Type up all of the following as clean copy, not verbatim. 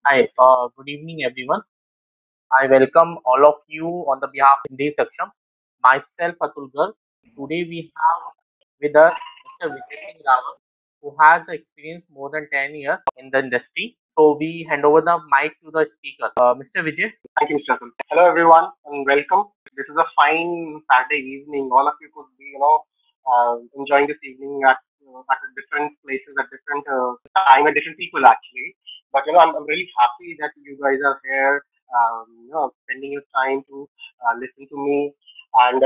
Hi, good evening, everyone. I welcome all of you on the behalf of digisaksham. Myself, Atul Garg. Today we have with us Mr. Vijay Singh Rawat, who has experience more than 10 years in the industry. So we hand over the mic to the speaker. Mr. Vijay. Thank you, Mr. Atul. Hello, everyone, and welcome. This is a fine Saturday evening. All of you could be, enjoying this evening at different places, at different time, at different people, actually. But I'm really happy that you guys are here. Spending your time to listen to me, and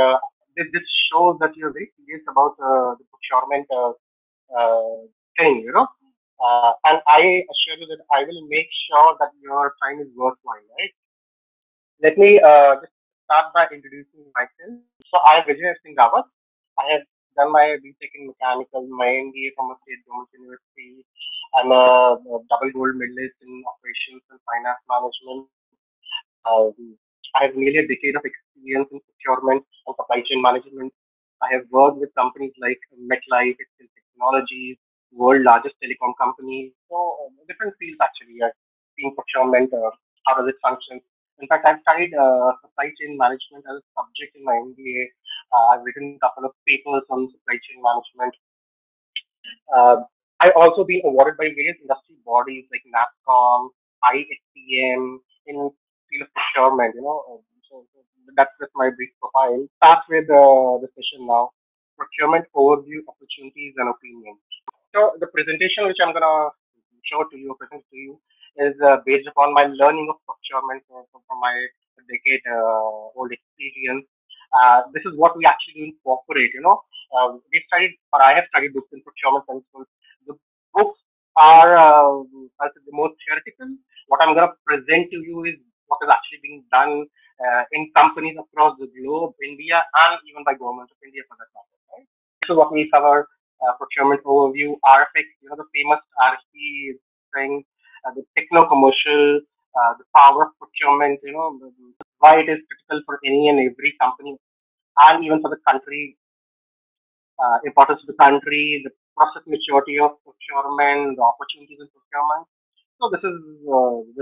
this shows that you're very serious about the procurement thing. And I assure you that I will make sure that your time is worthwhile, right? Let me just start by introducing myself. So I am Vijay Singh Rawat. I have done my BTech in mechanical, my MBA from a state government university. I'm a double gold medalist in operations and finance management. I have nearly a decade of experience in procurement and supply chain management. I have worked with companies like MetLife, Excel Technologies, world largest telecom companies. So different fields actually. I've seen procurement, how does it function. In fact, I've studied supply chain management as a subject in my MBA. I've written a couple of papers on supply chain management. Uh, I've also been awarded by various industry bodies like NASCOM, ISTM in field of procurement. So that's my brief profile. Start with the session now. Procurement overview, opportunities, and opinions. So the presentation which I'm gonna show to you, present to you, is based upon my learning of procurement from my decade-old experience. This is what we actually incorporate. We studied, or I have studied books in procurement principles. The books are the most theoretical. What I'm gonna present to you is what is actually being done in companies across the globe, India, and even by government of India for that matter. Right? This is what we cover: procurement overview, RFX, the famous RFP thing, the techno-commercial, the power of procurement, why it is critical for any and every company and even for the country, importance of the country, the process maturity of procurement, the opportunities in procurement. So the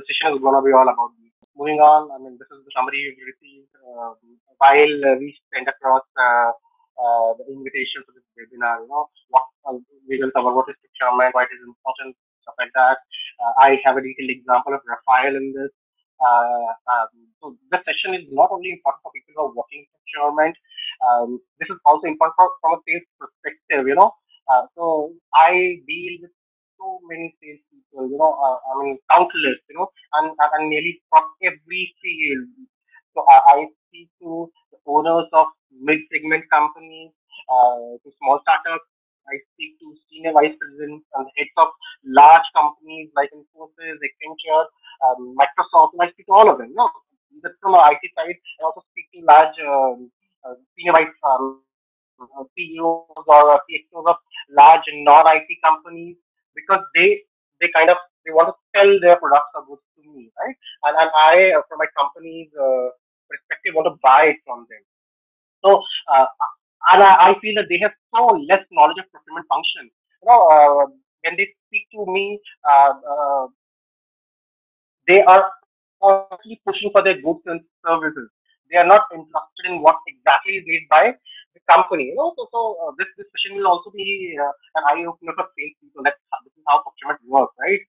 session is going to be all about this. Moving on, I mean, this is the summary we received while we sent across the invitation for this webinar. What we will cover, what is procurement, why it is important, stuff like that. I have a detailed example of Raphael in this. So the session is not only important for people who are working in procurement. This is also important from a sales perspective. So I deal with so many salespeople, countless, and nearly from every field. So I speak to the owners of mid-segment companies, to small startups. I speak to senior vice presidents and heads of large companies like Infosys, Accenture, Microsoft. I speak to all of them. That's from our IT side. I also speak to large senior vice CEOs or CXOs of large non-IT companies because they want to sell their products or goods to me, right? And I, from my company's perspective, want to buy it from them. So, I feel that they have so less knowledge of procurement function. When they speak to me, they are constantly pushing for their goods and services. They are not interested in what exactly is made by the company. This discussion will also be an eye opener for salespeople. This is how procurement works, right?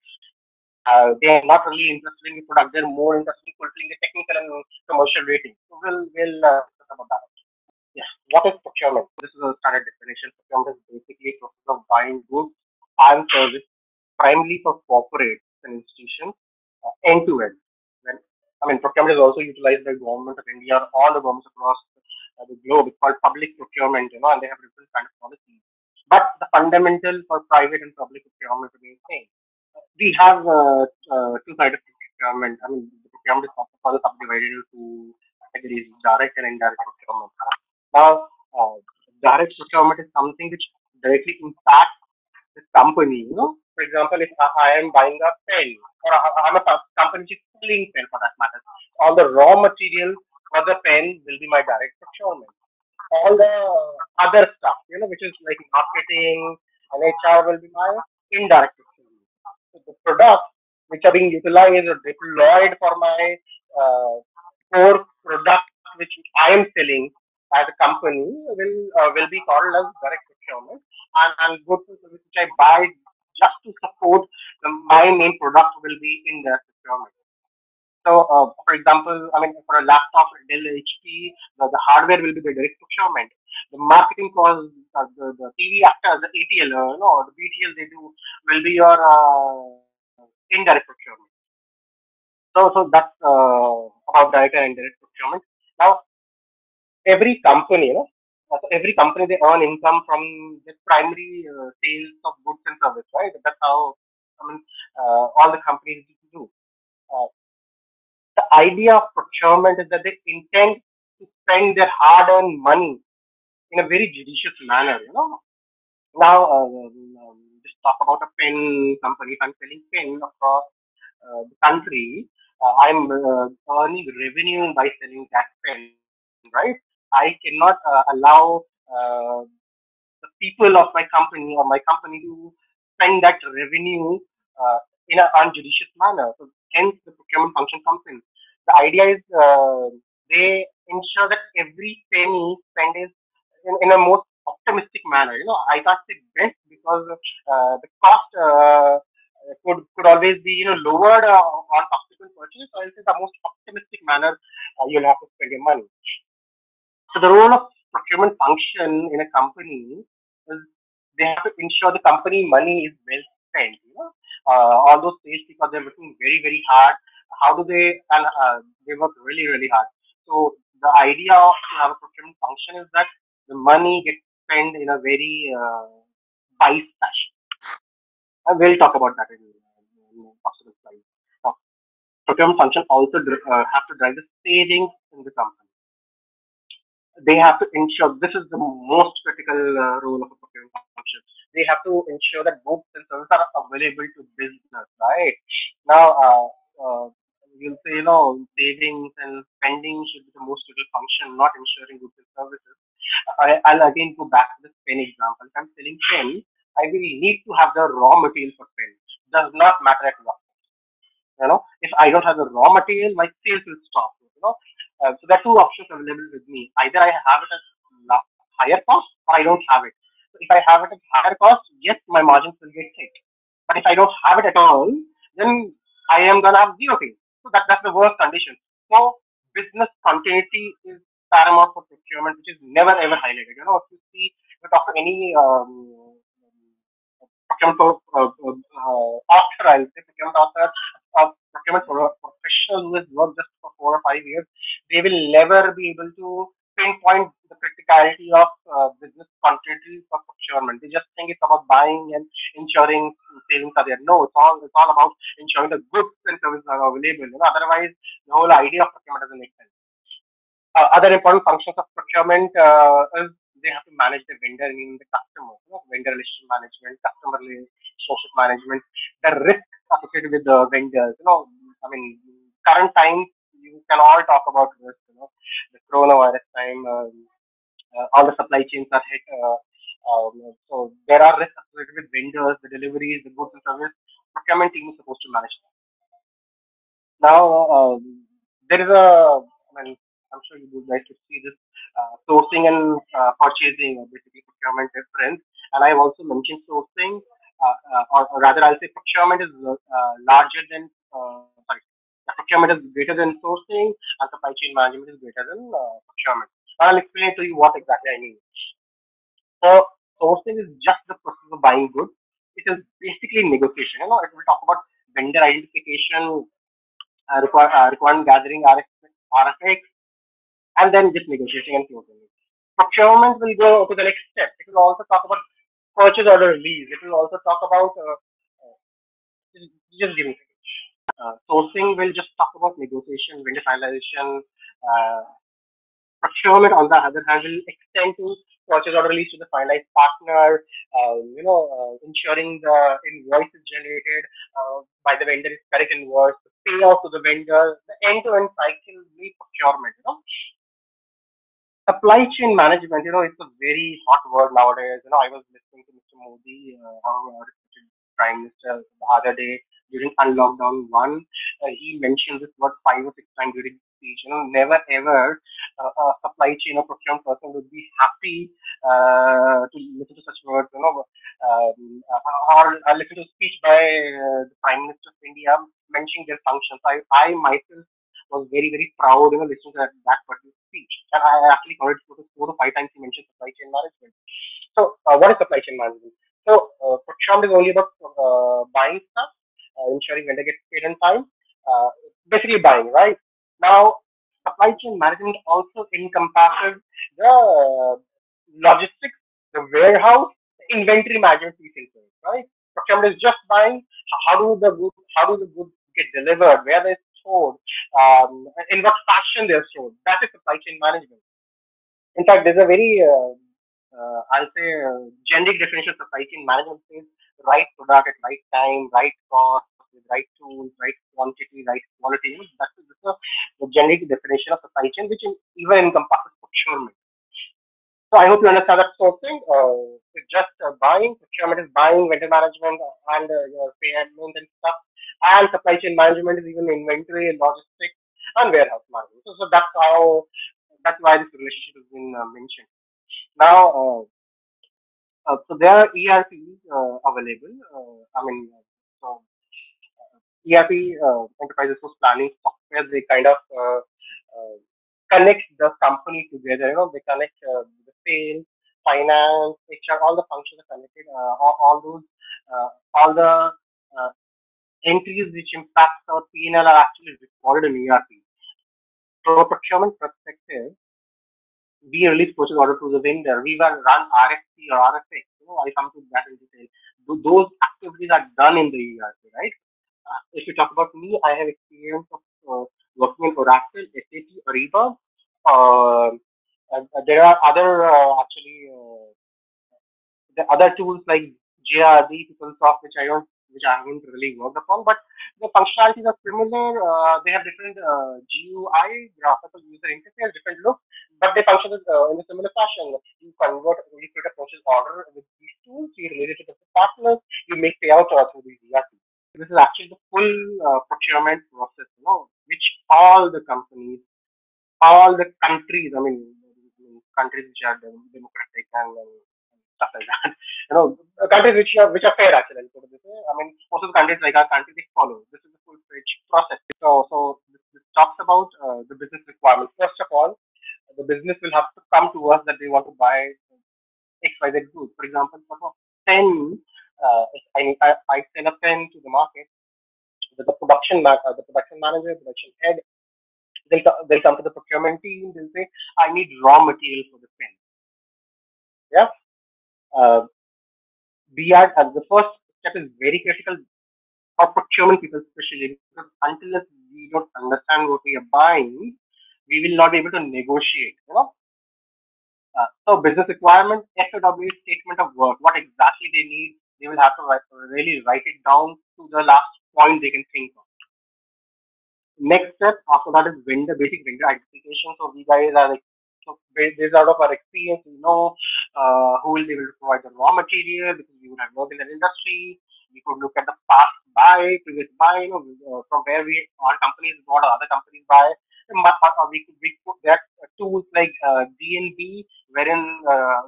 They are not really interested in the product. They're more interested in fulfilling the technical and commercial rating. So we'll discuss about that. Yeah. What is procurement? This is a standard definition. Procurement is basically a process of buying goods and service primarily for corporates and institutions end to end. When I mean, procurement is also utilized by government of India or all the governments across the globe. It's called public procurement, and they have different kind of policies. But the fundamental for private and public procurement remains same. We have two sides of procurement. I mean, the procurement is further subdivided into categories: direct and indirect procurement. Now, direct procurement is something which directly impacts the company. For example, if I am buying a pen, or I'm a company which is selling pen for that matter, all the raw material for the pen will be my direct procurement. All the other stuff, which is like marketing and HR will be my indirect procurement. So the product which are being utilized or deployed for my core product which I am selling as a company will be called as direct procurement, and goods and services which I buy just to support my main product will be indirect procurement. So, for example, I mean, for a laptop, Dell, HP, the hardware will be the direct procurement. The marketing cost, the TV actors, the ATL, the BTL they do will be your indirect procurement. So that's about direct and indirect procurement. Now, every company, so every company they earn income from the primary sales of goods and service, right? That's how I mean all the companies do. Uh, the idea of procurement is that they intend to spend their hard-earned money in a very judicious manner. Now just talk about a pen company. If I'm selling pen across the country, I'm earning revenue by selling that pen, right? I cannot allow the people of my company or my company to spend that revenue in an unjudicious manner. So hence the procurement function comes in. The idea is they ensure that every penny spent is in a most optimistic manner. I can't say best because the cost could always be lowered on subsequent purchases. So I'll say the most optimistic manner you'll have to spend your money. So the role of procurement function in a company is they have to ensure the company money is well spent. All those sales because they're working very very hard. How do they and they work really really hard. So the idea of to have a procurement function is that the money gets spent in a very wise fashion. And we'll talk about that in subsequent slides. Now, procurement function also have to drive the savings in the company. They have to ensure this is the most critical role of a procurement function. They have to ensure that goods and services are available to business, right? Now, you'll say, savings and spending should be the most critical function, not ensuring goods and services. I'll again go back to this pen example. If I'm selling pen, I will need to have the raw material for pen. Does not matter at what. If I don't have the raw material, my sales will stop. So there are two options available with me. Either I have it at higher cost or I don't have it. So if I have it at higher cost, yes, my margins will get hit. But if I don't have it at all, then I am gonna have zero sales. So that's the worst condition. So business continuity is paramount for procurement, which is never ever highlighted. If you see, you talk to any procurement author, I would say procurement author, procurement professional who has worked just for 4 or 5 years, they will never be able to pinpoint the criticality of business continuity for procurement. They just think it's about buying and ensuring savings are there. No, it's all about ensuring the goods and services are available. Otherwise, the whole idea of procurement doesn't make sense. Other important functions of procurement is they have to manage the vendor, meaning the customer, vendor relationship management, customer relationship management, the risk associated with the vendors. I mean, current times you can all talk about risk. The coronavirus time, all the supply chains are hit. So there are risks associated with vendors, the deliveries, the goods and service. Procurement team is supposed to manage that. Now, there is I mean, I'm sure you would like to see this sourcing and purchasing, or basically procurement difference. And I've also mentioned sourcing, or rather, I'll say procurement is larger than, sorry, procurement is greater than sourcing, and supply chain management is greater than procurement. I'll explain to you what exactly I mean. So, sourcing is just the process of buying goods. It is basically negotiation. It will talk about vendor identification, requirement gathering, RFX, and then just negotiating and closing it. Procurement will go to the next step. It will also talk about purchase order release. It will also talk about just give me a second. Sourcing will just talk about negotiation, vendor finalization. Procurement, on the other hand, will extend to purchase order release to the finalized partner. Ensuring the invoice is generated by the vendor is correct invoice, the payout to the vendor, the end-to-end cycle will be procurement. Supply chain management, it's a very hot word nowadays. I was listening to Mr. Modi, our respected Prime Minister, the other day during unlockdown one. He mentioned this word 5 or 6 times during the speech. Never ever a supply chain or procurement person would be happy to listen to such words. Or listen to a speech by the Prime Minister of India mentioning their functions. I myself was very, very proud, listening to that particular speech. And I actually heard 4 to 5 times he mentioned supply chain management. So, what is supply chain management? So, procurement is only about buying stuff, ensuring vendor gets paid on time, uh, basically buying, right? Now, supply chain management also encompasses the logistics, the warehouse, the inventory management piece into it, right? Procurement is just buying. How do the goods get delivered? Where they're stored? In what fashion they're stored? That is supply chain management. In fact, there's a very I'll say generic definition of supply chain management is right product at right time, right cost, with right tools, right quantity, right quality. That's the generic definition of supply chain, which even encompasses procurement. So I hope you understand that sort of thing. It's just buying, procurement is buying, vendor management, and your payment and stuff. And supply chain management is even inventory, logistics, and warehouse management. So that's why this relationship has been mentioned. Now, so there are ERPs available. So ERP, enterprise resource planning software, they kind of connect the company together. They connect the sales, finance, HR, all the functions are connected. All the uh, entries which impact our P&L are actually recorded in ERP. From a procurement perspective, we release purchase order to the vendor. We will run RFP or RFX. I come to that in detail. Those activities are done in the ERP, right? If you talk about me, I have experience of working in Oracle, SAP, Ariba. Uh, there are other the other tools like JRD, PeopleSoft, which I haven't really worked upon, but the functionalities are similar. They have different GUI, graphical user interface, different look, but they function in a similar fashion. You create a purchase order with these tools, you relate it to the partners, you make payouts through these ERP. This is actually the full procurement process, which all the companies, all the countries, countries which are democratic and stuff like that, countries which are fair actually. Most of the countries like our country, they follow. This is the full-fledged process. So this talks about the business requirements. First of all, the business will have to come to us that they want to buy XYZ goods. For example, for pen, if I sell a pen to the market, the production manager, production head, they'll come to the procurement team. They'll say, I need raw material for the pen. Yeah. The first step is very critical for procurement people, especially because until we don't understand what we are buying, we will not be able to negotiate. So business requirement, SOW, statement of work, what exactly they need, they will have to really write it down to the last point they can think of. Next step after that is basic vendor identification. So we guys are based out of our experience, we know who will be able to provide the raw material because we would have worked in that industry. We could look at the past previous buy, from where our companies bought or other companies buy. We put that tools like DNB, wherein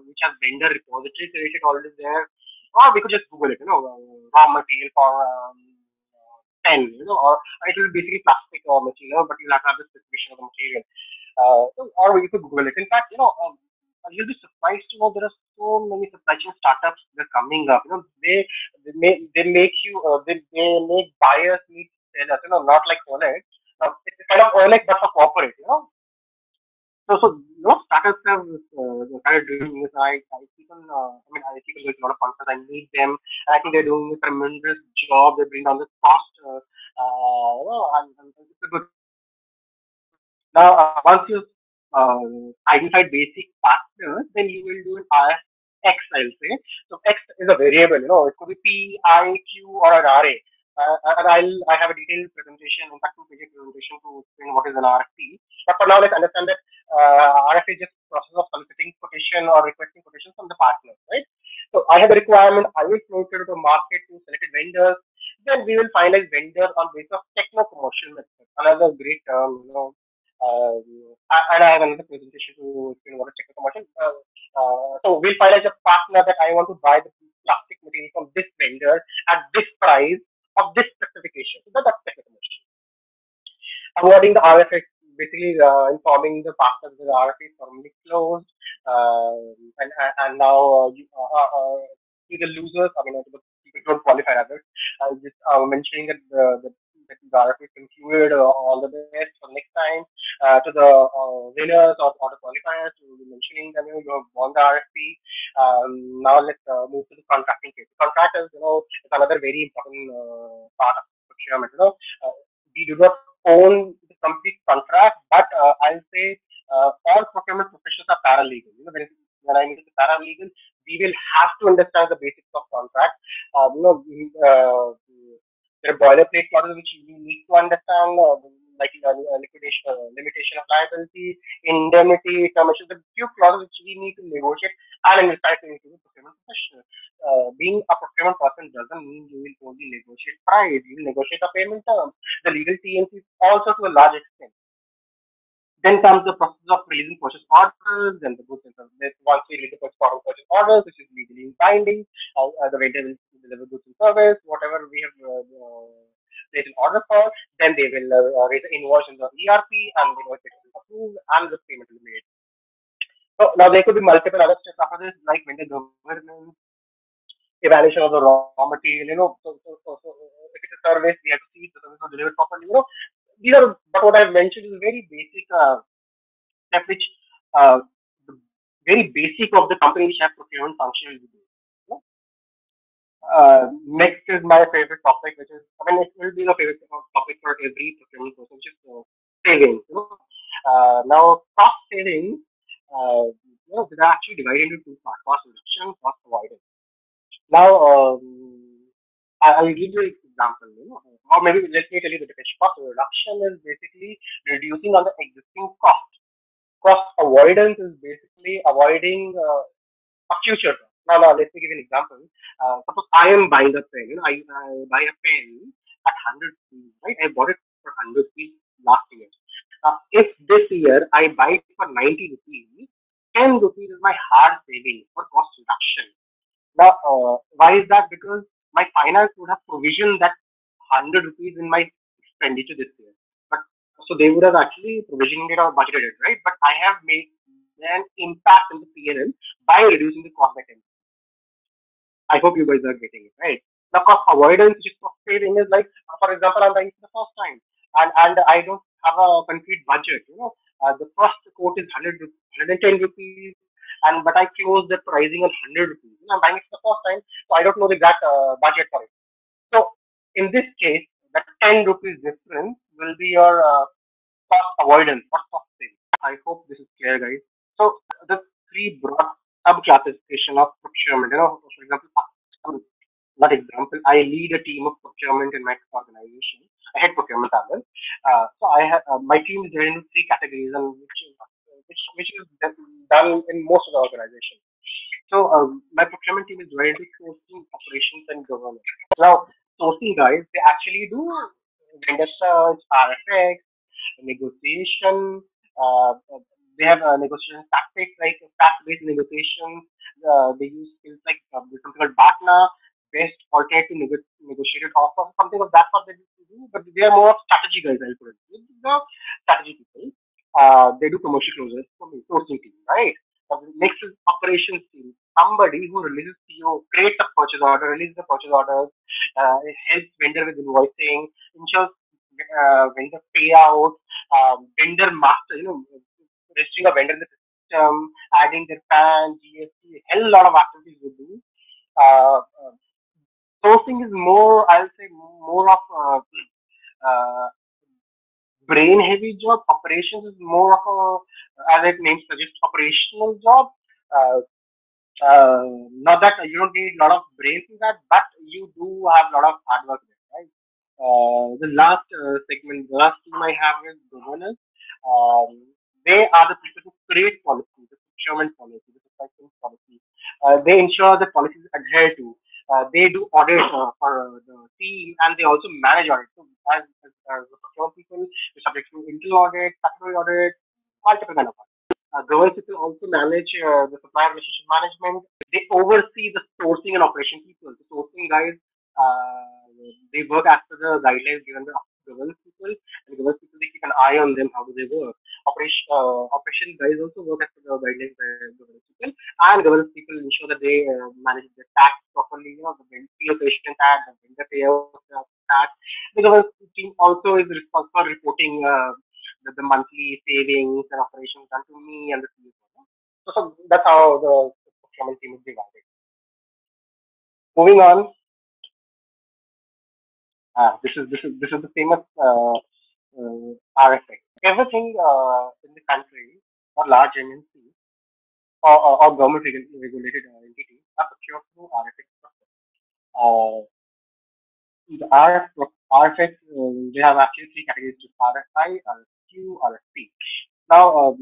which has vendor repository created already there, or we could just Google it, raw material for pen, or it will be basically plastic or material, but you'll have to have the specification of the material. Or you could Google it. In fact, you'll be surprised to know there are so many supply chain startups that are coming up. They make buyers meet sellers. Not like OLED. It's kind of OLED but for corporate. So startups have started doing this. I keep on. I keep on doing a lot of conferences. I meet them, and I think they're doing a tremendous job. They bring down the cost. And it's a good. Now, once you identify basic partners, then you will do an X, I'll say. So X is a variable, it could be P, I, Q, or an RA. And I have a detailed presentation, in fact, 2-page presentation to explain what is an RFP. But for now, let's understand that RFP is just process of soliciting quotation or requesting quotation from the partner, right? So I have a requirement. I will float it to the market to selected vendors. Then we will finalize vendors on basis of techno-commercial method. Another great term, and I have another presentation to explain what is techno-commercial. So we'll finalize a partner that I want to buy the plastic material from this vendor at this price of this specification. So that's techno-commercial. Awarding the RFX, basically informing the partners that the RFP is formally closed, and now to the losers, I mean, to the people who don't qualify others, just mentioning that the RFP is concluded, all the best for next time. To the winners or the qualifiers, we'll be mentioning that you have won the RFP. Now let's move to the contracting phase. Contract is is another very important part of procurement. We do not own the complete contract, but I'll say all procurement professionals are paralegal. When I mean paralegal, we will have to understand the basics of contract. There are boilerplate clauses which we need to understand, like liquidation, limitation of liability, indemnity, termination. There are few clauses which we need to negotiate and decide to into the procurement professional. Being a procurement person doesn't mean you will only negotiate price. You will negotiate a payment term. The legal TNC also to a large extent. Then comes the process of releasing purchase orders, then the goods and services. Once we release the purchase orders, which is legally binding, the vendor will deliver goods and service, whatever we have placed an order for. Then they will raise an invoice in the ERP, and the invoice will be approved, and the payment will be made. So now there could be multiple other steps after this, like vendor governance, evaluation of the raw material. So if it's a service, we have to see if the service was delivered properly. These are, but what I've mentioned is very basic step which the very basic of the company which have procurement function will be doing. Next is my favorite topic, which is, I mean, it will be the favorite topic for every procurement person, which is savings. Now cost savings, they're actually divided into two parts: cost reduction, cost avoidance. Now, I'll give you an example, or maybe let me tell you the definition. Cost reduction is basically reducing on the existing cost. Cost avoidance is basically avoiding a future cost. Now, let me give you an example. Suppose I am buying a pen. I buy a pen at 100 rupees, right? I bought it for 100 rupees last year. If this year I buy it for 90 rupees, 10 rupees is my hard saving for cost reduction. Now, why is that? Because my finance would have provisioned that 100 rupees in my expenditure this year. But so they would have actually provisioned it or budgeted it, right? But I have made an impact in the PNL by reducing the cost by 10. I hope you guys are getting it, right? Now, cost avoidance, which is cost saving, is like, for example, I'm buying for the first time, and I don't have a concrete budget. The first quote is 110 rupees, but I close the pricing on 100 rupees. I'm buying it for the first time, so I don't know the exact budget for it. So in this case, the 10 rupees difference will be your cost avoidance or cost saving. I hope this is clear, guys. So the three broad sub-classification of procurement. For example, not example, I lead a team of procurement in my organization. I head procurement as well. So I have my team is divided into three categories, and which is done in most of the organization. So my procurement team is divided into sourcing, operations, and governance. Now, sourcing guys, they actually do vendor search, RFX, negotiation. They have negotiation tactics like fact-based negotiation. They use skills like something called BATNA, best alternative negotiated offer, something of that sort they do. But they are more of strategy guys. I'll put it. The strategy people. They do commercial closures for the sourcing team, right? Next is operations team. Somebody who releases PO, creates a purchase order, releases the purchase orders, helps vendor with invoicing, ensures vendor payout, vendor master, registering a vendor in the system, adding their PAN, GST, hell lot of activities we do. Sourcing is more, I'll say, more of a brain heavy job. Operations is more of a, as its name suggests, operational job. Not that you don't need a lot of brains in that, but you do have a lot of hard work there, right? The last segment, the last team I have is governance. They are the people who create policy, the procurement policy, the supply chain policy. They ensure that policies adhere to. They do audit for the team, and they also manage audit. So as the procurement people, they're subject to internal audit, statutory audit, multiple kind of audit. Governance people also manage the supplier relationship management. They oversee the sourcing and operation people. The sourcing guys, they work as per the guidelines given by governance people, and governance people they keep an eye on them. How do they work? Operation guys also work as per the guidelines by governance people, and governance people ensure that they manage their tax properly. The field patient tax, the vendor payout tax. The governance team also is responsible for reporting the monthly savings and operations done to me and the CFO. So that's how the procurement team is divided. Moving on, this is the famous RFX. Everything in the country or large MNC or government regulated entities are procured through RFX process. The RFX, they have actually three categories: RFI, RFQ, RFP. Now,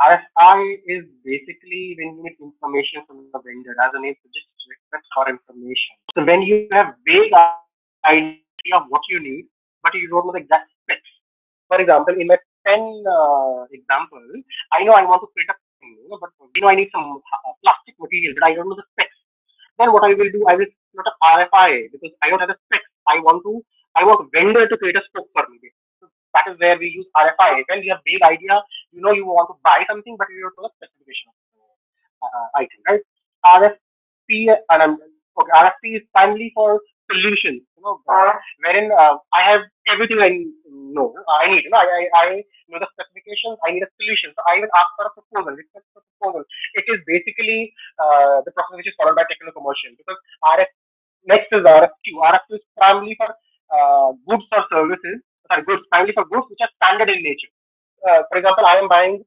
RFI is basically when you need information from the vendor, as the name suggests, request for information. So when you have vague idea of what you need, but you don't know the exact specs. For example, in my pen example, I know I want to create a pen, but I need some plastic material, but I don't know the specs. Then what I will do, I will put a RFI because I don't have the specs. I want vendor to create a spoke for me. So that is where we use RFI. When you have big idea, you want to buy something, but you don't know the specification of item, right? RFP RFP is primarily for solutions. Wherein I have everything I know. I need. I know the specifications. I need a solution. So I will ask for a proposal. Request for proposal. It is basically the process which is followed by technical commercial, because next is RFQ. RFQ is primarily for goods or services. Sorry, primarily for goods which are standard in nature. For example, I am buying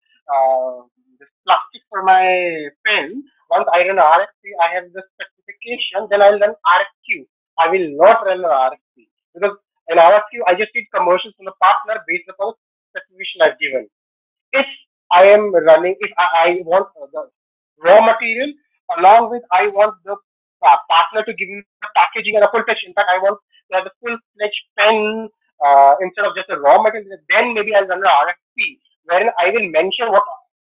this plastic for my pen. Once I run RFP, I have the specification. Then I'll run RFQ. I will not run an RFP, because in RFQ I just need commercials from the partner based upon the specification I've given. If I am running, if I want the raw material, along with I want the partner to give me the packaging and a full fledged. In fact, I want to have the full fledged pen instead of just a raw material. Then maybe I'll run an RFP, wherein I will mention what,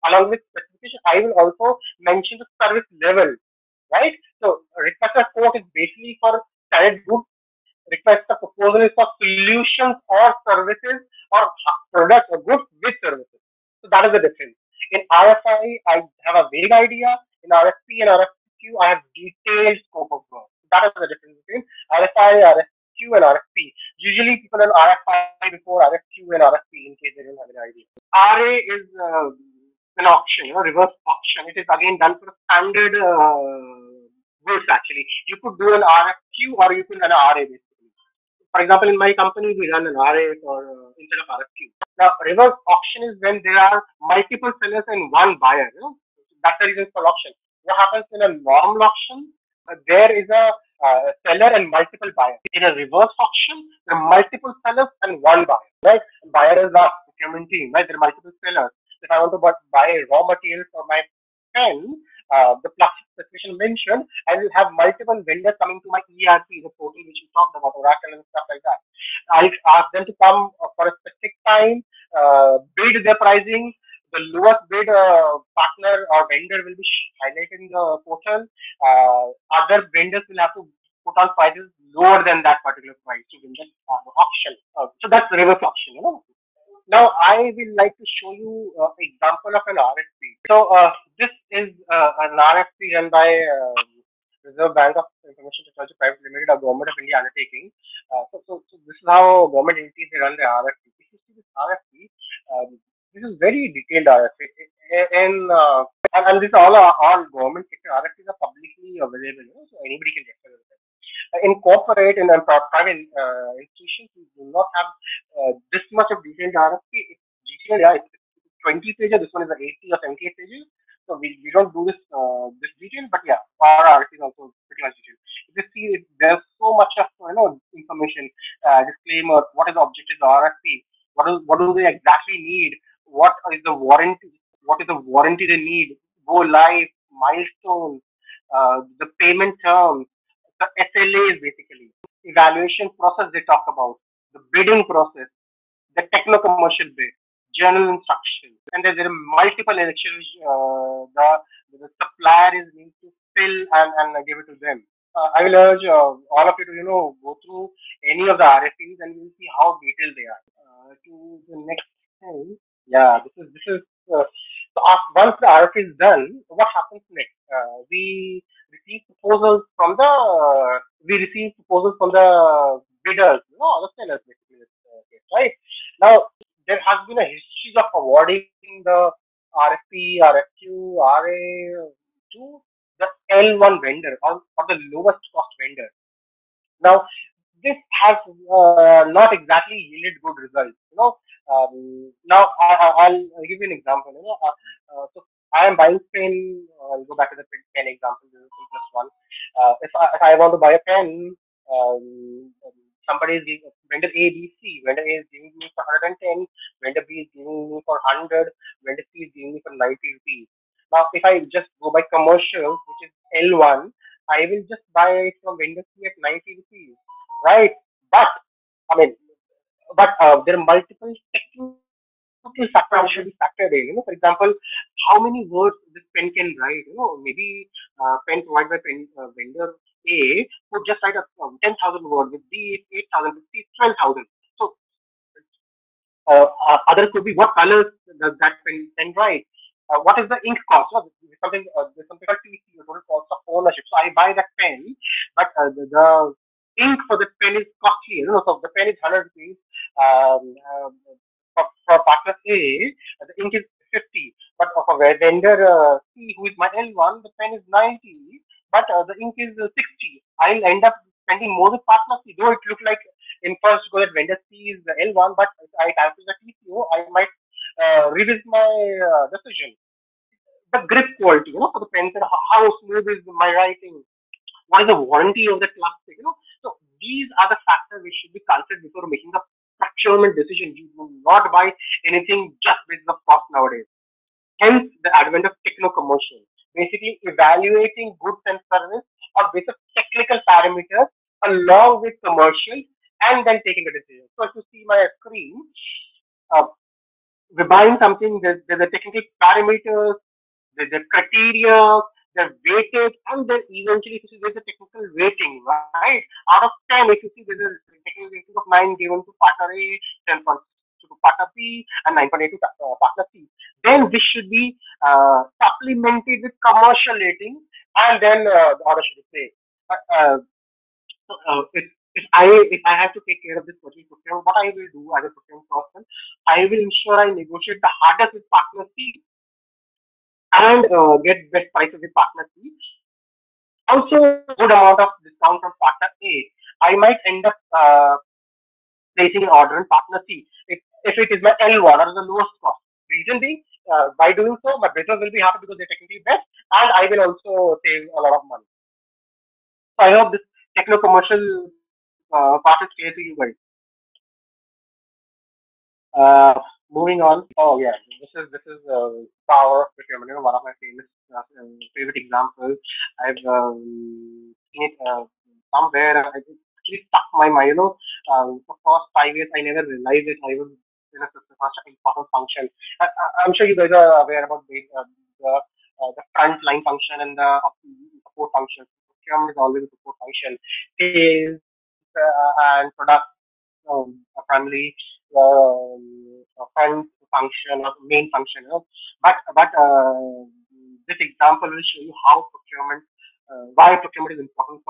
along with specification, I will also mention the service level, right? So request a quote is basically for standard goods. Request a proposal is for solutions or services or products or goods with services. So that is the difference. In RFI, I have a vague idea. In RFP and RFQ, I have detailed scope of work. That is the difference between RFI, RFQ, and RFP. Usually, people run RFI before RFQ and RFP in case they don't have an idea. RA is an auction, reverse auction. It is again done for standard goods. Actually, you could do an RFQ or you could run an RA basically. For example, in my company, we run an RA for instead of RFQ. Now, reverse auction is when there are multiple sellers and one buyer. That's the reason for auction. What happens in a normal auction? There is a seller and multiple buyers. In a reverse auction, there are multiple sellers and one buyer. Right? Buyer is the procurement team. Right? There are multiple sellers. If I want to buy raw material for my pen, the plastic specification mentioned, I will have multiple vendors coming to my ERP, the portal which we talked about, Oracle and stuff like that. I ask them to come for a specific time, build their pricing. The lowest bid partner or vendor will be highlighted in the portal. Other vendors will have to put on prices lower than that particular price to win the auction. So that's the reverse auction. Now I will like to show you an example of an RFP. So this is an RFP run by Reserve Bank of Information Technology Private Limited, a Government of India undertaking. So this is how government entities they run the RFP. If you see this RFP, this is very detailed RFP, and this all government sector RFPs are publicly available, so anybody can refer to them. In corporate and private institutions, we do not have this much of detailed RFP. It's detailed, yeah, it's 20 pages. This one is 80 or 78 pages. So we don't do this this detail, but yeah, our RFP is also pretty much detailed. If you see, there's so much of information, disclaimer, what is the objective of the RFP, what do they exactly need, what is the warranty they need, go live, milestones, the payment terms, the SLAs basically, evaluation process they talk about, the bidding process, the techno-commercial bid, journal instructions, and there are multiple elections the supplier is going to fill and give it to them. I will urge all of you to go through any of the RFPs and you will see how detailed they are. To the next thing, yeah, this is so once the RFP is done, what happens next? Receive proposals from the we receive proposals from the bidders, the sellers basically, right? Now there has been a history of awarding the RFP, RFQ, RA to the L1 vendor or the lowest cost vendor. Now, this has not exactly yielded good results. Now I'll give you an example. So I am buying pen. I'll go back to the pen example. This is the simplest one. If I want to buy a pen, somebody is giving, vendor A, B, C. Vendor A is giving me for 110. Vendor B is giving me for 100. Vendor C is giving me for 90 rupees. Now, if I just go by commercial, which is L1, I will just buy it from vendor C at 90 rupees, right? But I mean, there are multiple technical factors should be factored in. For example, how many words this pen can write. Maybe pen provided by vendor A could just write 10,000 words. With B, it's 8,000. With C, it's 12,000. So other could be what colors does that pen write? What is the ink cost? There's something called TC, the total cost of ownership. So I buy that pen, but the ink for the pen is costly. So the pen is 100 rupees. For partner A, the ink is 50. But for a vendor C, who is my L1, the pen is 90, but the ink is 60. I'll end up spending more with partner C, though it look like in first go that vendor C is the L1, but if I transfer the TCO, I might revisit my decision. The grip quality, for the pencil, how smooth is my writing? What is the warranty of the plastic? So these are the factors which should be considered before making the procurement decision. You do not buy anything just based on cost nowadays. Hence, the advent of techno-commercial, basically evaluating goods and service on basis of technical parameters along with commercial, and then taking a decision. So if you see my screen, uh, we're buying something. There's the technical parameters, there's the criteria, they're weighted, and then eventually, if you see, there's a technical rating, right? Out of 10, if you see, there's a technical rating of 9 given to partner A, 10.2 to partner B, and 9.8 to partner C. Then this should be supplemented with commercial rating, and then the order should be placed. If I have to take care of this particular procurement, what I will do as a procurement person, I will ensure I negotiate the hardest with partner C and get best prices with partner C. Also, good amount of discount from partner A. I might end up placing an order in partner C if it is my L1 or the lowest cost. Reason being, by doing so, my business will be happy because they're technically best, and I will also save a lot of money. So I hope this techno-commercial part is clear to you guys. Moving on. Oh yeah, this is power of procurement. One of my famous favorite examples. I've seen it somewhere. It actually stuck my mind. For first 5 years, I never realized it. I was such an important function. I'm sure you guys are aware about the front line function and the support function. Procurement is always a support function. Sales and product primarily front function or main function. But this example will show you how procurement, why procurement is important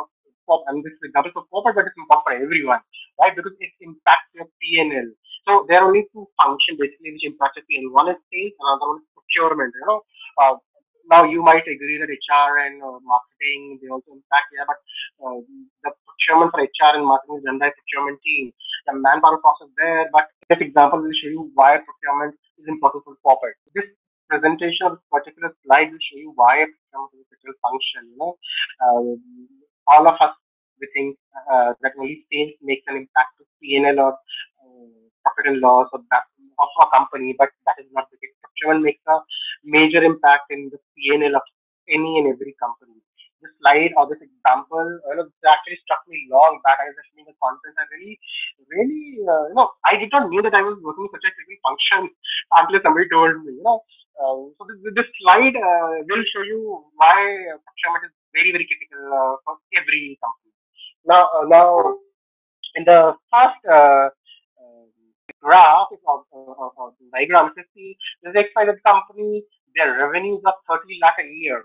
and this example for corporate, but it's important for everyone, right? Because it impacts your P&L. So there are only two functions basically which impact your P&L. One is sales, another one is procurement. Now you might agree that HR and marketing they also impact, yeah, but the procurement for HR and marketing is done by procurement team. The manpower process there, but this example will show you why procurement is important for corporate. This presentation of this particular slide will show you why procurement is a critical function. All of us we think that only sales makes an impact to P&L or profit and loss of a company, but that is not the case. Procurement makes a major impact in the P&L of any and every company. this slide or this example, this actually struck me long back. I was attending a conference. I really, I did not know that I was working in such a critical function until somebody told me, So this slide will show you why procurement is very, very critical for every company. Now, in the first graph of the diagram, you see this XYZ company, their revenues are 30 lakh a year,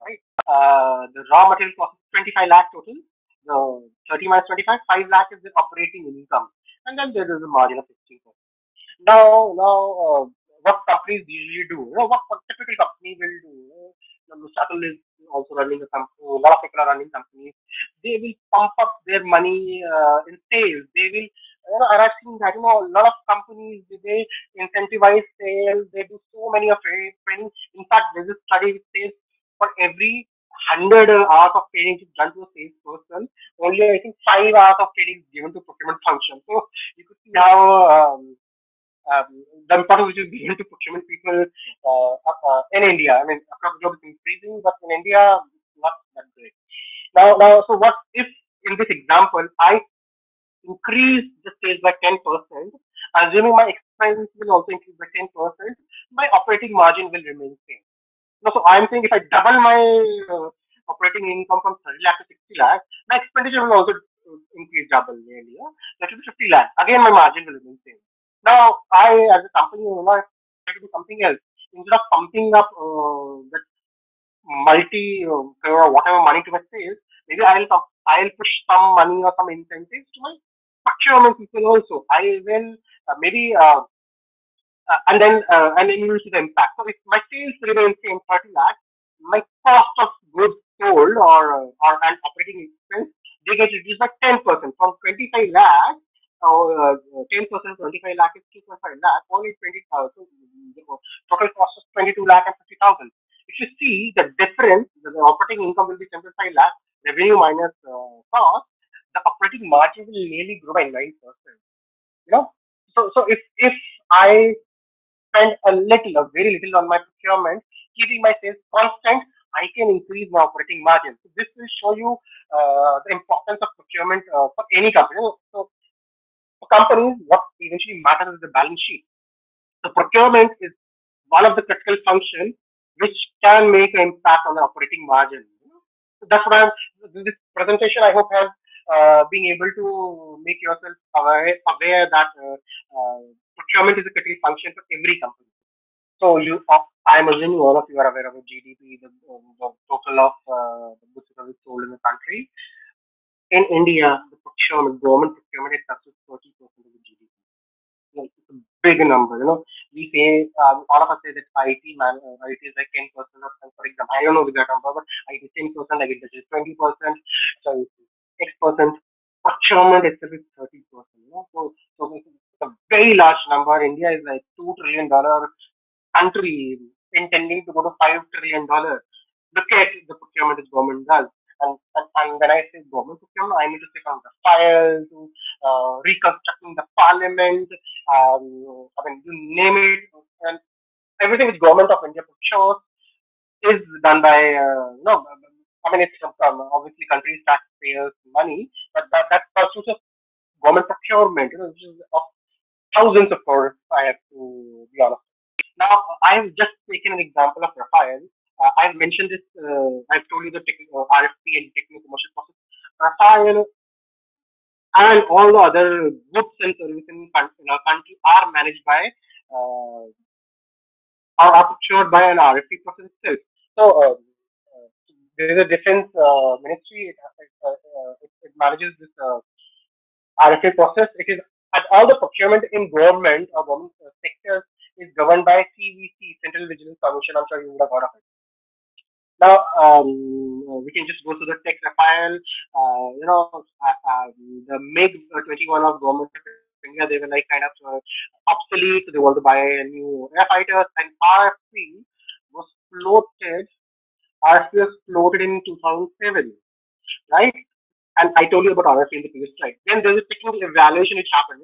right? The raw material cost is 25 lakh total. The 30 minus 25, 5 lakh is the operating income, and then there is a margin of 16%. Now, what companies usually do? What typical company will do? Mr. Atul is also running a company. A lot of people are running companies. They will pump up their money in sales. They will, and I've seen that, a lot of companies, they incentivize sales. They do so many of training. In fact, there's a study which says for every 100 hours of training is done to a salesperson, only I think 5 hours of training is given to procurement function. So you could see how the importance which is given to procurement people in India. I mean, across the globe it's increasing, but in India, it's not that great. So what if in this example I increase the sales by 10%, assuming my expense will also increase by 10%, my operating margin will remain same. So I'm saying if I double my operating income from 30 lakh to 60 lakh, my expenditure will also increase double nearly. That should be 50 lakh. Again, my margin will remain same. Now, I, as a company owner, try to do something else. Instead of pumping up that multi or whatever money to my sales, maybe I'll push some money or some incentives to my procurement people also. I will maybe and then you will see the impact. So if my sales remain same 30 lakh, my cost of goods sold or an operating expense, they get reduced by 10% from 25 lakh. 10% of 25 lakh is 2.5 lakh, only 20,000. Total cost is 22 lakh and 50,000. If you see the difference, the operating income will be 75 lakh, revenue minus cost, the operating margin will nearly grow by 9%. So if I spend a very little on my procurement, keeping my sales constant, I can increase my operating margin. So this will show you the importance of procurement for any company. So for companies, what eventually matters is the balance sheet. So procurement is one of the critical functions which can make an impact on the operating margin. So that's what this presentation I hope has being able to make yourself aware that procurement is a critical function for every company. So I'm assuming all of you are aware of the GDP, the total of the goods that are sold in the country. In India, the government procurement, it touches 30% of the GDP. It's a big number. We say all of us say that IT is like 10% of, for example, I don't know the number, but IT 10%, like it is 20%, so X%. Procurement itself is 30%. So it's a very large number. India is like $2 trillion country intending to go to $5 trillion. Look at the procurement that government does. And when I say government procurement, I mean to say from the file to reconstructing the parliament, I mean, you name it, and everything which government of India procures is done by, I mean, it's obviously country's taxpayers' money, but that constitutes of government procurement, which is of thousands of crores, I have to be honest. Now, I've just taken an example of Rafael. I've mentioned this, I've told you the RFP and technical commercial process. Rafael and all the other goods and services in our country are managed by or are procured by an RFP process itself. So there is a defense ministry. It manages this RFP process. It is at all the procurement in government or government sectors is governed by CVC, Central Vigilance Commission. I'm sure you would have heard of it. Now, we can just go to the text file. The MiG-21 of government of India, they were like kind of obsolete. So they want to buy a new air fighters, and RFP was floated. RFP was floated in 2007, right? And I told you about RFP in the previous slide. Then there's a technical evaluation which happened,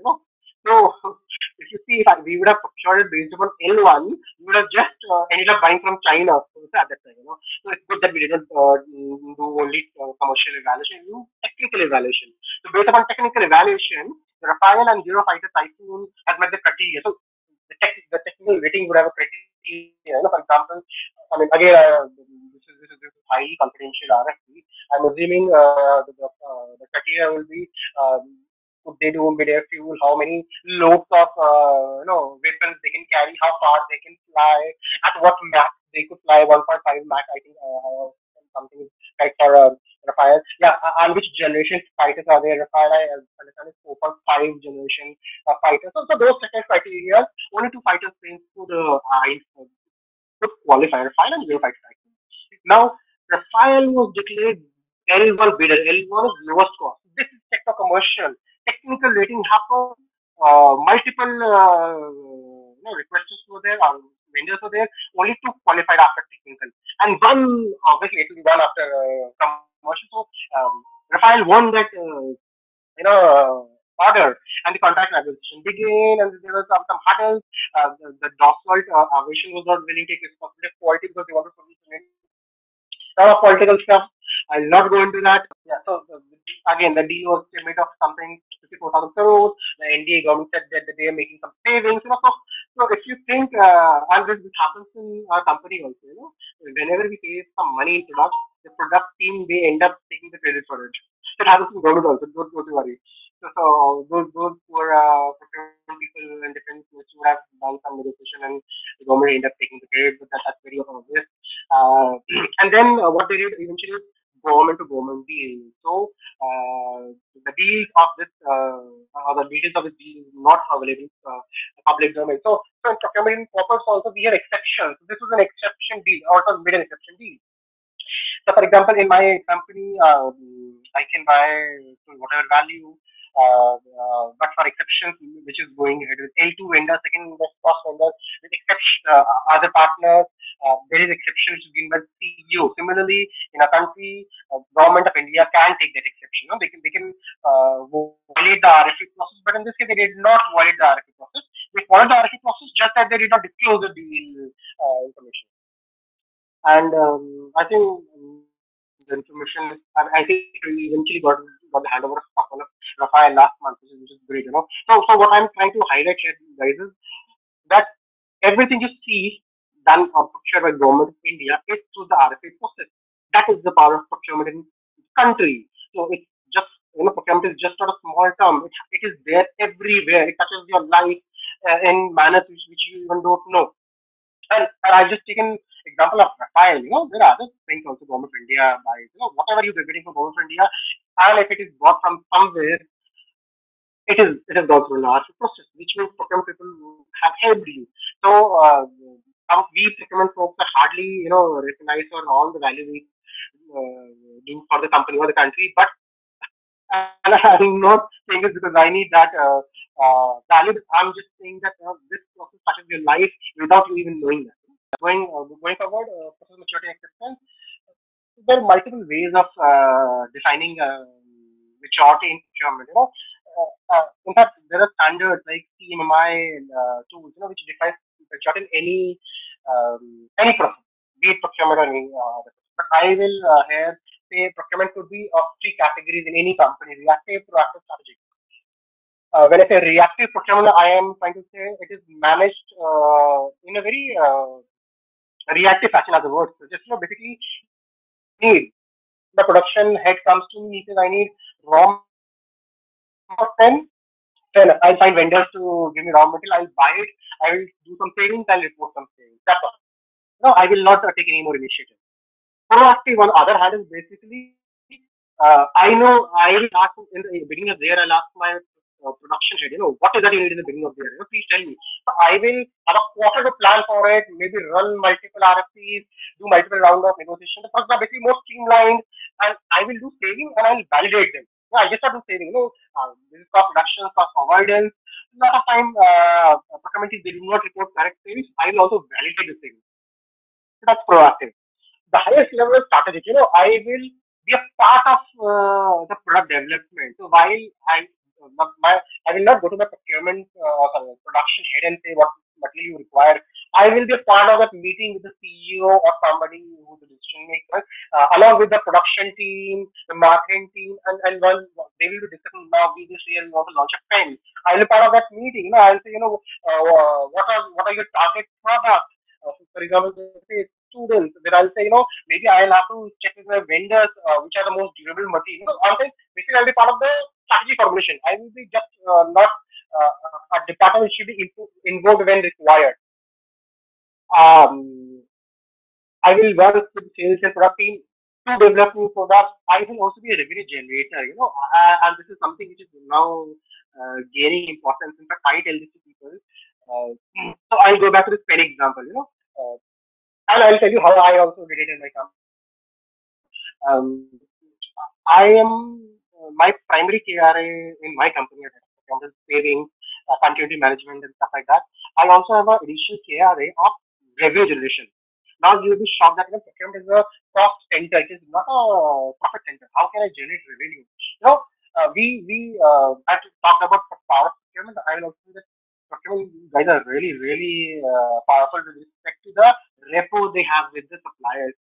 So if you see, if we would have procured it based upon L1, we would have just ended up buying from China. So also at that time. So it's good that we didn't do only commercial evaluation, we do technical evaluation. So based upon technical evaluation, the Rafale and Eurofighter Typhoon has met the criteria. So the technical rating would have a criteria. For example, I mean, again, this is highly confidential RFP. I'm assuming the criteria will be could they do mid-air fuel, how many loads of weapons they can carry, how far they can fly, at what Mach they could fly, 1.5 Mach, I think something is right for Rafale. Yeah, and which generation fighters are there? Rafale, I understand, is 4.5 generation fighters. So those second criteria, only two fighters planes could qualify, Rafale and Eurofighter. Now, Rafale was declared L1 bidder. L1 is lowest cost. This is sector commercial. Technical rating happens. Multiple requests were there, vendors were there. Only two qualified after technical, and one obviously it will be one after commercial. So Rafale won that order, and the contract negotiation began, and there was some hurdles. The Dassault Aviation was not willing to take responsibility for quality because they wanted to produce political stuff. I'll not go into that. Yeah. So again, the deal was estimate of something 54,000 crores. The NDA government said that they are making some savings. So if you think, and this happens in our company also, whenever we pay some money in product, the product team they end up taking the credit for it. So it happens in government also. Don't worry. So those poor procurement people and defense ministry would have done some negotiation, and the government end up taking the credit. But that's very obvious. And then what they did eventually is government to government deal. So the deals of this or the details of this deal is not available public domain. So in procurement purpose also we have exceptions. This was an exception deal, or it was made an exception deal. So for example, in my company, I can buy to whatever value. But for exceptions, which is going ahead with L2 vendor, second best cost vendor, with exception other partners, there is exception which is given by CEO. Similarly, in a country, government of India can take that exception. They can violate the RFP process, but in this case, they did not violate the RFP process. They followed the RFP process, just that they did not disclose the deal information. And I think the information, I think we eventually got the handover of Rafale last month, which is great. So what I'm trying to highlight here, guys, is that everything you see done or procured by government of India is through the RFA process. That is the power of procurement in the country. So it's just, procurement is just not a small term. It is there everywhere. It touches your life in manners which you even don't know. And I've just taken example of Rafale. There are other things also government of India buys. Whatever you're getting from government of India, and if it is bought from somewhere, it has gone through an RFP process, which means procurement people have helped you. So we procurement folks are hardly recognize on all the value we do for the company or the country. But and I'm not saying this because I need that value. I'm just saying that this process touches your life without you even knowing that. Going forward, process maturity and acceptance. There are multiple ways of defining maturity in procurement. In fact, there are standards like CMMI tools, which define maturity in any process, be it procurement or any other. But I will here say procurement could be of three categories in any company: reactive, proactive, strategic. When I say reactive procurement, I am trying to say it is managed in a very reactive fashion, as a word. So just basically need the production head comes to me, he says I need raw material. Then I'll find vendors to give me raw material. I'll buy it. I will do some savings. I'll report some savings. That's all. No, I will not take any more initiative. Proactive, on the other hand, is basically I know I will ask in the beginning of the year. I'll ask my production head. What is that you need in the beginning of the year? Please tell me. So I will have a quarter to plan for it. Maybe run multiple RFPs, do multiple rounds of negotiation. The process are basically more streamlined, and I will do saving and I'll validate them. I just start do saving. This is cost reduction, cost avoidance. A lot of time, procurement they do not report correct savings. I will also validate the savings. So that's proactive. The highest level is strategic. I will be a part of the product development. So while I will not go to the procurement production head and say what material you require I will be a part of that meeting with the CEO or somebody who's the decision maker, along with the production team, the marketing team, and when they will be discussing now, we this year we want to launch a pen. I'll be part of that meeting. I'll say, what are your target products? For example, say students, then I'll say, maybe I'll have to check with my vendors, which are the most durable materials. I'm saying basically I'll be part of the strategy formulation. I will be just not a department which should be involved when required. Um, I will work with sales and product team to develop new products. I will also be a revenue generator, and this is something which is now gaining importance. In fact, I tell this to people. So I'll go back to this pen example, and I'll tell you how I also did it in my company. I am my primary KRA in my company is savings, continuity management, and stuff like that. I also have an additional KRA of revenue generation. Now you'll be shocked that procurement is a cost center. It is not a profit center. How can I generate revenue? We have talked about power of procurement. I will also say that procurement guys are really, really powerful with respect to the repo they have with the suppliers.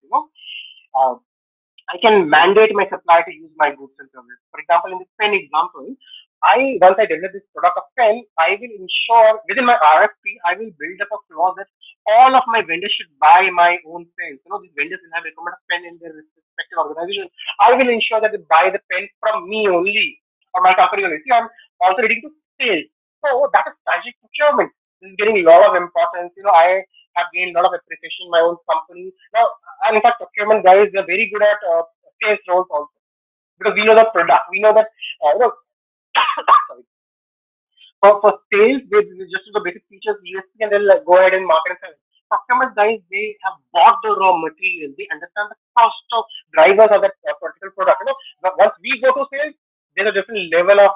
I can mandate my supplier to use my goods and services. For example, in this pen example, once I develop this product of pen, I will ensure within my RFP, I will build up a clause that all of my vendors should buy my own pens. These vendors will have recommended a pen in their respective organization. I will ensure that they buy the pen from me only or my company only. See, I'm also leading to sales. So that is strategic procurement. This is getting a lot of importance. I have gained a lot of appreciation in my own company. Now, and in fact, procurement guys, they're very good at sales roles also. Because we know the product. We know that, sorry. For sales, they just do the basic features, USP, and they'll go ahead and market and sell. Procurement guys, they have bought the raw material. They understand the cost of drivers of that particular product. Once we go to sales, there's a different level of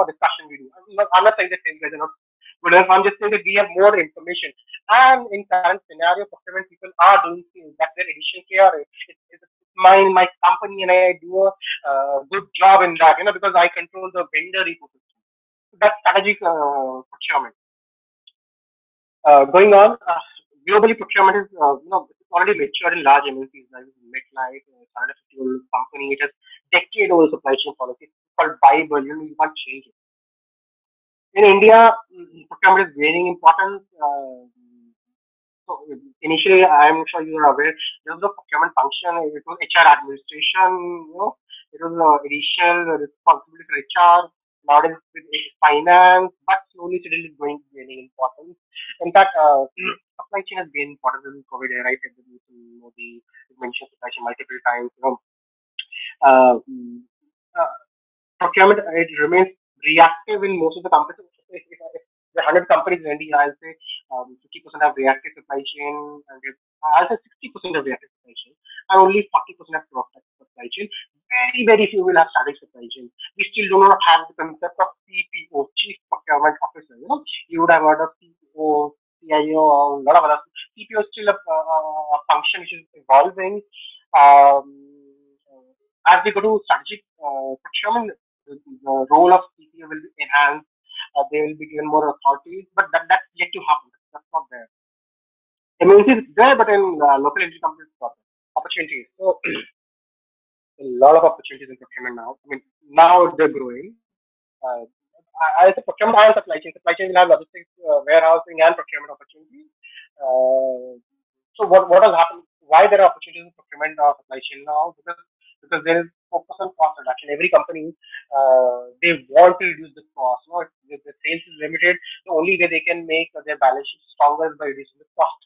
discussion we do. I'm not saying that sales guys are not good enough. I'm just saying that we have more information. And in current scenario, procurement people are doing sales. That's their additional KRA. It's my company, and I do a good job in that. Because I control the vendor ecosystem. That's strategic procurement. Going on, globally procurement is it's already matured in large MNCs like MetLife, Standard Fuel company. It has decade-old supply chain policy. It's called Bible. You can't change it. In India, procurement is gaining importance. So initially, I'm sure you are aware, there was a procurement function. It was HR administration. It was additional responsibility for HR. Nowadays, it's finance, but slowly it is gaining importance. In fact, supply chain has gained importance in COVID era. Right? Modi mentioned supply chain multiple times. Procurement, it remains reactive in most of the companies. If there are 100 companies in India, I'll say 50% have reactive supply chain, and I'll say 60% have reactive supply chain, and only 40% have proactive supply chain. Very, very few will have static supply chain. We still do not have the concept of CPO, Chief Procurement Officer. You would have heard of CPO, CIO, a lot of other. CPO is still a function which is evolving. As we go to strategic procurement, the role of CPO will be enhanced. They will be given more authorities, but that's yet to happen. That's not there. MNC is there, but in local entity companies, opportunities. So a lot of opportunities in procurement now. I mean, now they're growing. I say procurement and supply chain. Supply chain will have logistics, warehousing, and procurement opportunities. So what has happened? Why there are opportunities in procurement or supply chain now? Because there is focus on cost reduction. Every company they want to reduce the cost. If the sales is limited, the only way they can make their balance sheet stronger is by reducing the cost.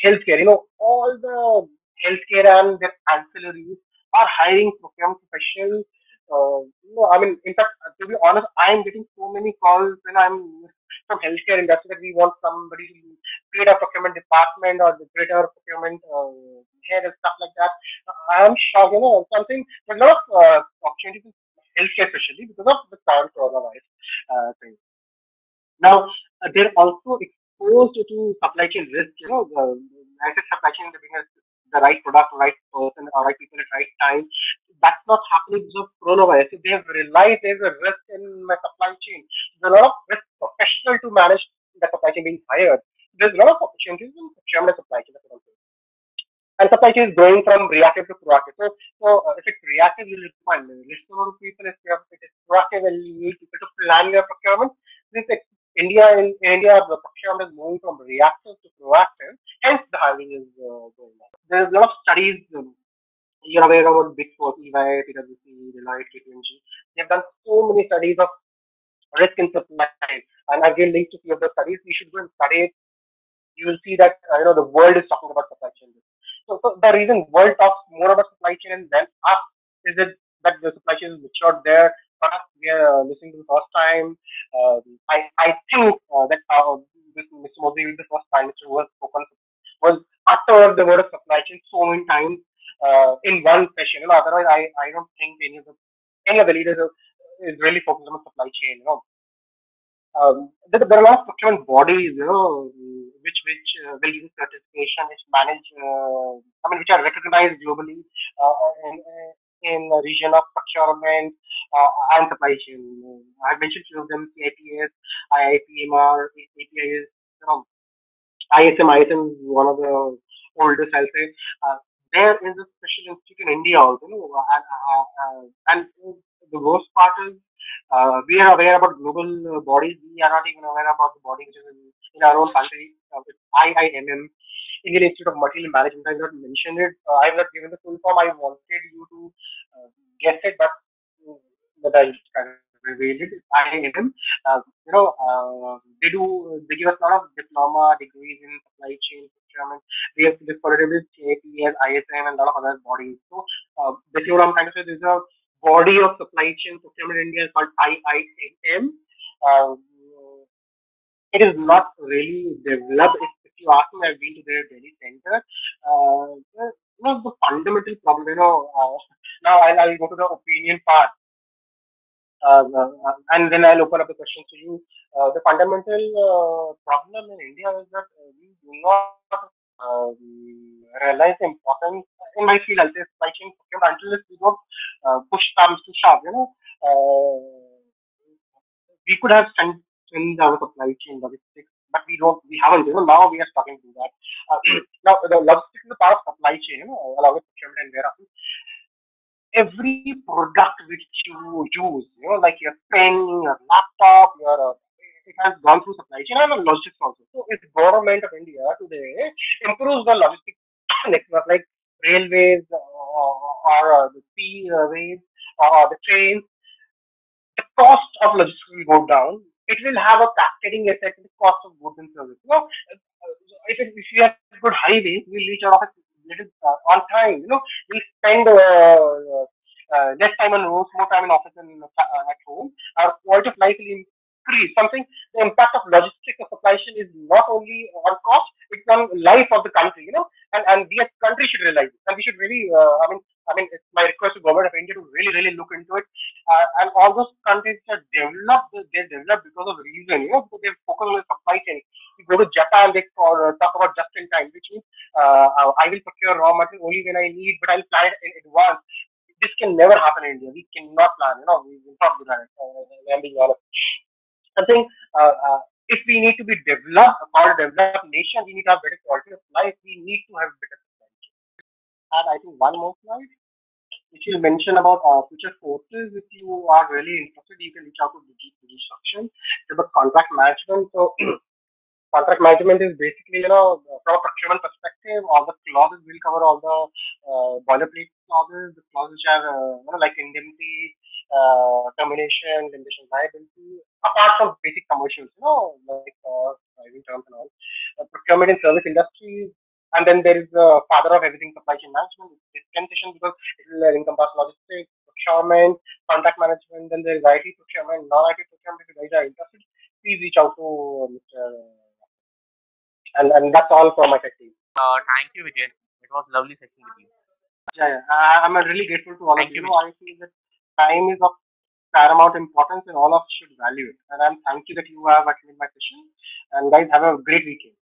Healthcare, all the healthcare and their ancillaries are hiring procurement professionals. I mean, in fact, to be honest, I'm getting so many calls when I'm from healthcare industry that we want somebody to create a procurement department or create a procurement head and stuff like that. I'm shocked, something. There's a lot of opportunities in healthcare, especially because of the current coronavirus thing. Now, they're also exposed to supply chain risk. I said supply chain being the right product, right person, or right people at right time. That's not happening because of coronavirus. If they have realized there's a risk in my supply chain, there's a lot of risk professional to manage the supply chain being hired. there's a lot of opportunities in procurement and supply chain. That's what I'm saying. And supply chain is going from reactive to proactive. So if it's reactive, you'll require less number of people. If it is proactive, and you need people to plan your procurement. This in India, the procurement is moving from reactive to proactive. Hence, the hiring is going on. There's a lot of studies. You're aware about Big Four, EY, PwC, Deloitte, KPMG. They have done so many studies of risk in supply chain, and I've given links to few of the studies. You should go and study it. You will see that the world is talking about supply chain. So the reason world talks more about supply chain and then us is that the supply chain is matured there. For us, we are listening to the first time. I think that this Mr. Modi is the first time Mr. was spoken was uttered the word of supply chain so many times in one session. Otherwise I don't think any of the leaders is really focused on supply chain. There are a lot of procurement bodies, which will use certification, which manage, which are recognized globally in the region of procurement and supply chain. I mentioned few of them: CIPS, IIPMR, APIS, ISM. ISM is one of the oldest, I'll say. There is a special institute in India also, and the worst part is we are aware about global bodies. We are not even aware about the body which is in our own country. With IIMM, Indian Institute of Material Management. I have not mentioned it. I have not given the full form. I wanted you to guess it, but I just kind of revealed it. It's IIMM. They give us a lot of diploma degrees in supply chain procurement. We have this collaborative with CAPS, ISM, and a lot of other bodies. So basically, what I'm trying to say is a body of supply chain procurement in India is called IIM. Uh, it is not really developed. If you ask me, I've been to their Delhi center. The fundamental problem, now I'll go to the opinion part, and then I'll open up the question to you. The fundamental problem in India is that we do not realize the importance. In my field, I'll say supply chain procurement until we don't push comes to shove. We could have strengthened our supply chain logistics, but we don't. We haven't. Now we are starting to do that. Now the logistics is a part of supply chain. Along with procurement and warehousing. Every product which you use, like your pen, your laptop, it has gone through supply chain and logistics also. So if government of India today improves the logistics network, like railways or the seaways or the trains, the cost of logistics will go down. It will have a cascading effect on the cost of goods and services. If you have good highways, we'll reach our office little on time. We spend less time on roads, more time in office and at home. Our quality of life will increase. The impact of logistics of supply chain is not only on cost, it's on life of the country. And we as a country should realize it, and we should really. It's my request to government of India to really, really look into it. And all those countries that they developed because of reason. Because they focus on the supply chain. You go to Japan, they talk about just in time, which means I will procure raw material only when I need, but I'll plan it in advance. This can never happen in India. We cannot plan. We will not do that. I'm being honest. I think if we need to be developed, or a developed nation, we need to have better quality of life. We need to have better supply chain. And I think one more slide. If you mention about future courses, if you are really interested, you can reach out to digisaksham. It's about contract management. So contract management is basically, from a procurement perspective, all the clauses will cover all the boilerplate clauses, the clauses which are, like indemnity, termination, limitation liability, apart from basic commercials, like pricing terms and all. Procurement in service industries, and then there is the father of everything, supply chain management. It's 10 sessions because it will encompass logistics, procurement, contract management, then there is IT procurement, non-IT procurement. If you guys are interested, please reach out to Mr. And that's all for my side. Thank you, Vijay. It was lovely session with you. Yeah. I'm really grateful to all Thank of you. you. I feel that time is of paramount importance and all of us should value it. And I'm thank you that you have attended my session. And guys, have a great weekend.